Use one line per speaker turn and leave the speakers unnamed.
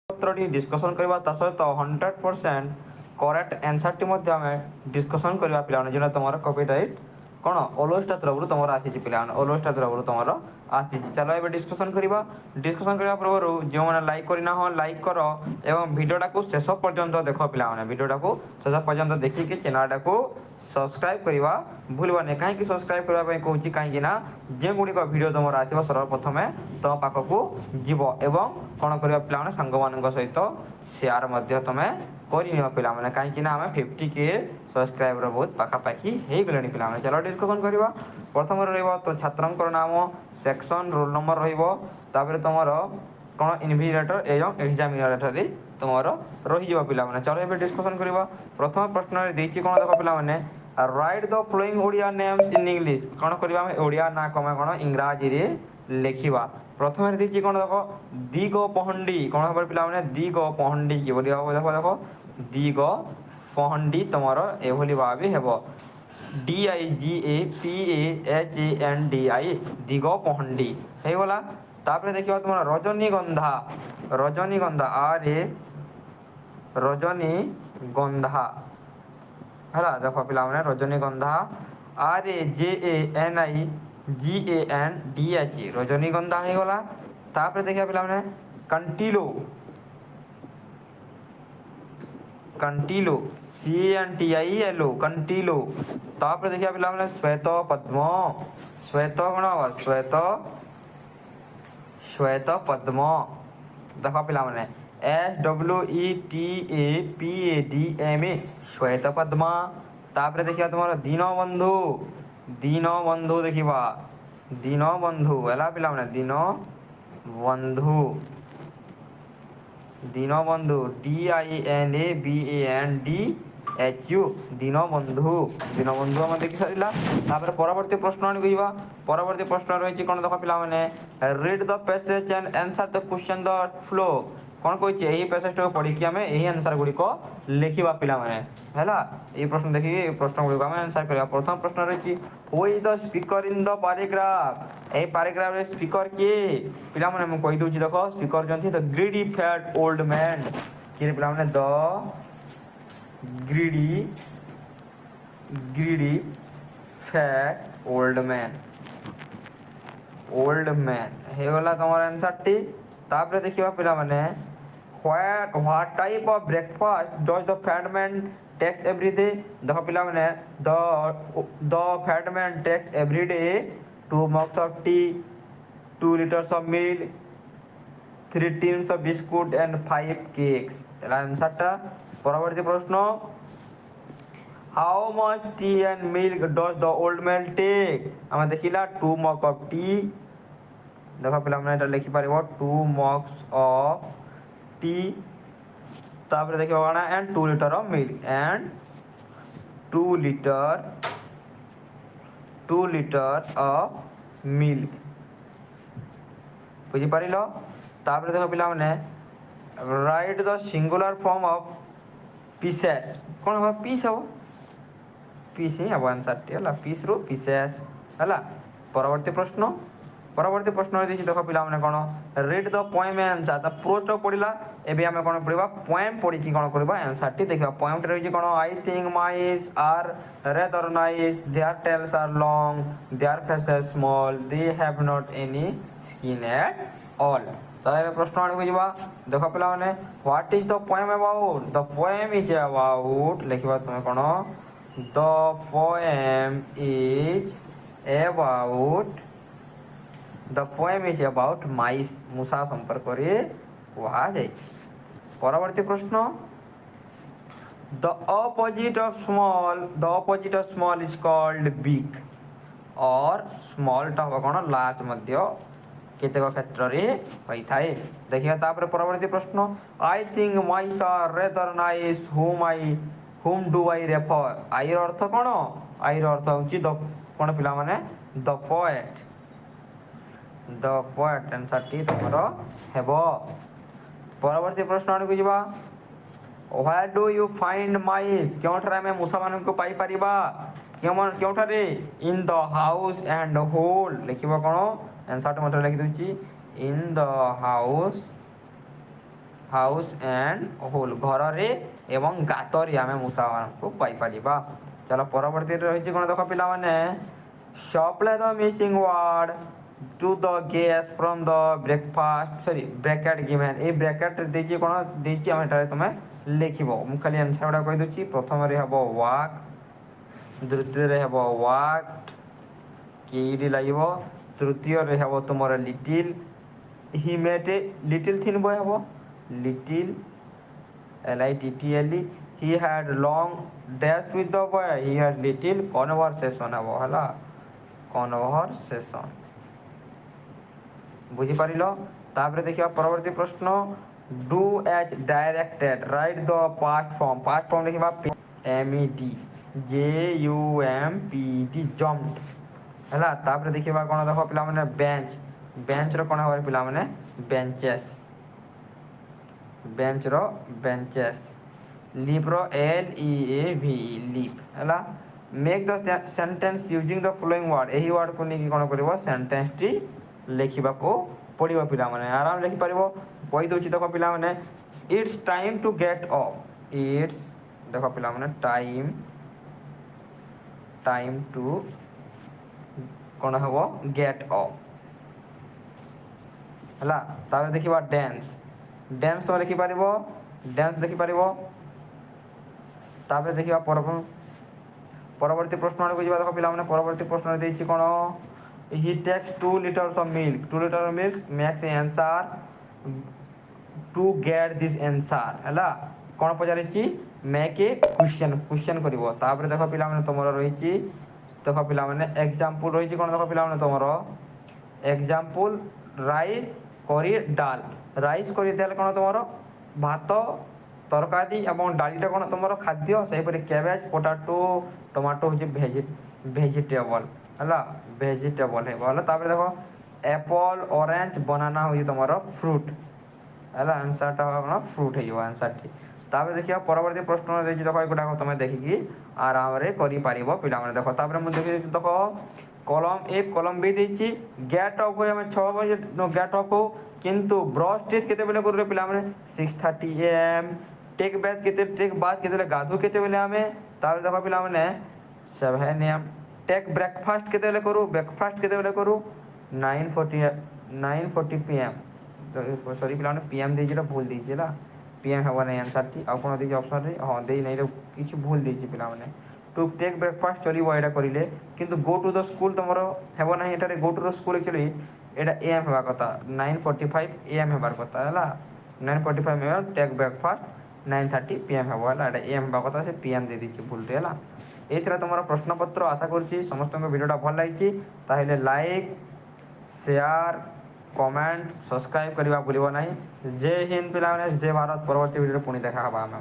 उत्तरटी discussion करवा ता सहित 100% करेक्ट आंसर टी मध्ये आमे डिस्कसन करवा पिलाने जेना तुम्हारा कॉपीराइट कौन ओलोस्टा तरफ तुम आसी पिलाने ओलोस्टा तरफ तुम आसी चलो ए डिस्कसन करवा पूर्व जो मैंने लाइक करना हो लाइक कर एवं भिडियोटा को शेष पर्यंत देख पिलाने भिडियोटा को शेष पर्यंत देखिए चैनलटा को सब्सक्राइब करवा भूलबानी कहीं सब्सक्राइब करने कहूँ कहीं जो गुड़िक भिड तुम आसो सर्वप्रथम तुम पाखक जीव एवं कौन कर पाने सांग मान सहित सेयार तुम कर पाने कहीं आम 50K सब्सक्राइबर बहुत पाखापाखि हो गले पाने चलो डिस्कसन करवा प्रथम रो छात्र नाम सेक्शन रोल नंबर रोपर तुम कौन इनविजिलेटर एवं एग्जामिनेटर तुम रही पाने चलो ये डिस्कसन करवा प्रथम प्रश्न देती कौन देख पाने right the flowing Odia names in English कौन करवा ओडिया ना कम कौन इंग्राजी रे लिखा प्रथम देखिए कौन देख दिग पहंडी कौन हम पे दिग पहंडी कि हम देख देख दिग पहंडी तुम एभली भाव हेब DIGAPAHANDI दिग पहंडी होगला तापर देखिए तुम रजनीगंधा रजनीगंधा आरे रजनीगंधा है देख पे रजनीगंधा RAJANIGANDH रजनीगंधा होगला तापर देखिए पे कंटिलो कंटिलो CANTILO कंटिलो तापर देखिए पे श्वेत पद्म श्वेत कौन हम श्वेत श्वेत पद्म देख पे SWETAPADMA श्वेत पद्मा तापर देखिए तुम दीनबंधु दीनबंधु देखा दीनबंधु है पे दीनबंधु दीनबंधु DINABANDHU दीनबंधु दीनबंधु आम देखी सारा तापर परवर्ती प्रश्न कहवा परवर्ती प्रश्न रही कौन देख पे read the passage and answer the question the flow कौन कही यही पैसेज को पढ़ी आम यही आंसर गुड़िक लिखा पाने है ये प्रश्न देखिए प्रश्न गुड़िक आम आंसर करवा प्रथम प्रश्न रही who is the speaker in the paragraph ए पैराग्राफ स्पीकर किए पिला माने मु कहि दूची देखो स्पीकर जंती the greedy fat old man किए पिला माने the greedy fat old man हे गला तमर आंसर टी तापर देखिबा पिला माने what type of breakfast does the fat man takes every day देखो पिला माने the fat man takes every day 2 mugs of tea 2 liters of milk 3 tins of biscuit and 5 cakes एला आंसर टा परवर्ती प्रश्न how much tea and milk does the old man take हम देखिला 2 mug of tea देखो पिला माने एटा लिखि पारिबो 2 mugs of टी तापर देखिए कौन and 2 litre of milk and 2 litre of milk बुझी पारिल तापर देखो पिला माने write the singular form of pieces कौन हम पीस हम पीस ही हम आंसर टी है पीस रो पीसेस है परवर्ती प्रश्न देखिए देख पिला माने कौन read the poem answer the प्रोस्ट पढ़िला एबे हमें कौन पढ़िबा पोएम पढ़ी कि कौन करबा आंसर टी देखिबा पोएम रे रही कौन I think mice are rather nice their tails are long their faces small they have not any skin at all ताले प्रश्न आने को जीवा देखो पिला माने what is the poem about the poem is about लिखिबा तुम कौन the poem is about the poem is about mice मूषा संपर्क कहुई परवर्ती प्रश्न the opposite of small is called big और स्मॉल टा हम कौन लार्ज केतेक क्षेत्र में होता है देखिए तापर परवर्ती प्रश्न I think mice are rather nice whom do I refer I अर्थ कौन आई अर्थ होची द कौन पिला माने द पोएट आंसर टी तुमरो हेबो परवर्ती प्रश्न आने को जीवा where do you find mice क्योंठारे में मूषा मान को पाई परिबा क्योंठारे in the house and hole लिखिबा कोन आंसर टा मते लिखि दूची in the house house and hole ଘରରେ ଏବଂ ଗାତରେ ଆମେ ମୂଷାମାନଙ୍କୁ ପାଇପାରିବା। ଚାଲ ପରବର୍ତ୍ତୀରେ ରହିଛି କ'ଣ ଦେଖ ପିଲାମାନେ, supply the missing word to the guest from the bracket given. ଏଇ ବ୍ରାକେଟ୍ ଦେଇଛି କ'ଣ ଦେଇଛି ଆମେ ଏଠାରେ ତୁମେ ଲେଖିବ। ମୁଁ ଖାଲି ଆନ୍ସର୍ ଗୁଡ଼ା କହିଦେଉଛି। ପ୍ରଥମରେ ହେବ ୱାକ୍, ଦ୍ୱିତୀୟରେ ହେବ ୱାଟ୍, କେଇଟି ଲାଗିବ, ତୃତୀୟରେ ହେବ ତୁମର little, he met a little thin boy ହେବ little LITTLE, he had long dash with the boy, he had little conversation ହେବ ହେଲା, କନଭରସେସନ୍। ବୁଝିପାରିଲ? ତାପରେ ଦେଖିବା ପରବର୍ତ୍ତୀ ପ୍ରଶ୍ନ, do as directed, write the past form. Past form ଦେଖିବା MED, JUMPD, ଜମ୍ପଡ୍ ହେଲା। ତାପରେ ଦେଖିବା କ'ଣ ଦେଖ ପିଲାମାନେ, ବେଞ୍ଚ, ବେଞ୍ଚର କ'ଣ ହେବ ପିଲାମାନେ, ବେଞ୍ଚେସ୍, ବେଞ୍ଚର ବେଞ୍ଚେସ୍, ଲିପ୍ର LEAV, ଲିପ୍ ହେଲା। Make the sentence using the following word, ଏହି ୱାର୍ଡ଼କୁ ନେଇକି କ'ଣ କରିବ, ସେଣ୍ଟେନ୍ସଟି ଲେଖିବାକୁ ପଡ଼ିବ ପିଲାମାନେ। ଆରାମ ଲେଖିପାରିବ। କହି ଦେଉଛି ଦେଖ ପିଲାମାନେ, it's time to get up, it's ଦେଖ ପିଲାମାନେ ଟାଇମ୍ ଟୁ କ'ଣ ହେବ, ଗେଟ୍ ଅପ୍ ହେଲା। ତାପରେ ଦେଖିବା ଡ୍ୟାନ୍ସ, ଡ୍ୟାନ୍ସ ତୁମେ ଲେଖିପାରିବ, ଡ୍ୟାନ୍ସ ଲେଖିପାରିବ। ତାପରେ ଦେଖିବା ପରବର୍ତ୍ତୀ ପ୍ରଶ୍ନ ଆଡ଼କୁ ଯିବା। ଦେଖ ପିଲାମାନେ ପରବର୍ତ୍ତୀ ପ୍ରଶ୍ନରେ ଦେଇଛି କ'ଣ, ହି tax 2 liters of milk, 2 liters of milk makes a answer to get this answer ହେଲା। କ'ଣ ପଚାରିଛି, make a question କରିବ। ତାପରେ ଦେଖ ପିଲାମାନେ ତୁମର ରହିଛି, ଦେଖ ପିଲାମାନେ ଏକ୍ଜାମ୍ପଲ୍ ରହିଛି କ'ଣ, ଦେଖ ପିଲାମାନେ ତୁମର ଏକ୍ଜାମ୍ପଲ୍, ରାଇସ୍ କରି ଡାଲ, ରାଇସ୍ କରି ଡାଲ କ'ଣ ତୁମର ଭାତ, ତରକାରୀ ଏବଂ ଡାଲିଟା କ'ଣ ତୁମର ଖାଦ୍ୟ। ସେହିପରି କ୍ୟାବେଜ୍, ପୋଟାଟୋ, ଟମାଟୋ ହେଉଛି ଭେଜିଟେବଲ୍ ହେଲା, ଭେଜିଟେବଲ୍ ହେବ ହେଲା। ତାପରେ ଦେଖ ଏପଲ୍, ଅରେଞ୍ଜ, ବନାନା ହେଉଛି ତୁମର ଫ୍ରୁଟ୍ ହେଲା। ଆନ୍ସର୍ଟା କ'ଣ ଫ୍ରୁଟ୍ ହେଇଯିବ ଆନ୍ସର୍ଟି। ତାପରେ ଦେଖିବା ପରବର୍ତ୍ତୀ ପ୍ରଶ୍ନ ଦେଇଛି ଦେଖ, ଏଗୁଡ଼ାକ ତୁମେ ଦେଖିକି ଆରାମରେ କରିପାରିବ ପିଲାମାନେ। ଦେଖ ତାପରେ ମୁଁ ଦେଖିଦେଇଛି ଦେଖ, କଲମ୍ A କଲମ୍ B ଦେଇଛି। ଗେଟ୍ ଅଫ୍ ଆମେ 6 ବଜେ ଗେଟ୍ ଅଫ୍ ହଉ, କିନ୍ତୁ ବ୍ରସ୍ ଟିଥ୍ କେତେବେଳେ କରୁ ପିଲାମାନେ, 6:30 AM। ଟେକ୍ ବାଥ୍ କେତେବେଳେ ଗାଧୁ କେତେବେଳେ ଆମେ, ତାପରେ ଦେଖ ପିଲାମାନେ 7 AM। ଟେକ୍ ବ୍ରେକଫାଷ୍ଟ କେତେବେଳେ କରୁ, ବ୍ରେକଫାଷ୍ଟ କେତେବେଳେ କରୁ, 9:40 PM। ସରି ପିଲାମାନେ PM ଦେଇଛି, ଏଇଟା ଭୁଲ ଦେଇଛି ହେଲା, PM ହେବ ନାହିଁ ଆନ୍ସର୍ଟି। ଆଉ କ'ଣ ଦେଇଛି ଅପସନ୍ରେ, ହଁ ଦେଇ ନାହିଁ, ଏଇଟା କିଛି ଭୁଲ ଦେଇଛି ପିଲାମାନେ। ଟୁ ଟେକ୍ ବ୍ରେକଫାଷ୍ଟ ଚଳିବ ଏଇଟା କରିଲେ, କିନ୍ତୁ ଗୋ ଟୁ ଦ ସ୍କୁଲ୍ ତୁମର ହେବ ନାହିଁ। ଏଠାରେ go to the school actually ଏଇଟା AM ହେବା କଥା, 9:45 AM ହେବାର କଥା ହେଲା। 9:45 AM, ଟେକ୍ ବ୍ରେକଫାଷ୍ଟ 9:30 PM ହେବ ହେଲା। ଏଇଟା AM ହେବା କଥା, ସେ PM ଦେଇଦେଇଛି ଭୁଲଟେ ହେଲା। ଏଇଥିରେ ତୁମର ପ୍ରଶ୍ନପତ୍ର। ଆଶା କରୁଛି ସମସ୍ତଙ୍କ ଭିଡ଼ିଓଟା ଭଲ ଲାଗିଛି। ତାହେଲେ ଲାଇକ୍, ସେୟାର, କମେଣ୍ଟ, ସବସ୍କ୍ରାଇବ୍ କରିବା ଭୁଲିବ ନାହିଁ। ଜୟ ହିନ୍ଦ ପିଲାମାନେ, ଜୟ ଭାରତ। ପରବର୍ତ୍ତୀ ଭିଡ଼ିଓରେ ପୁଣି ଦେଖା ହେବା ଆମେ।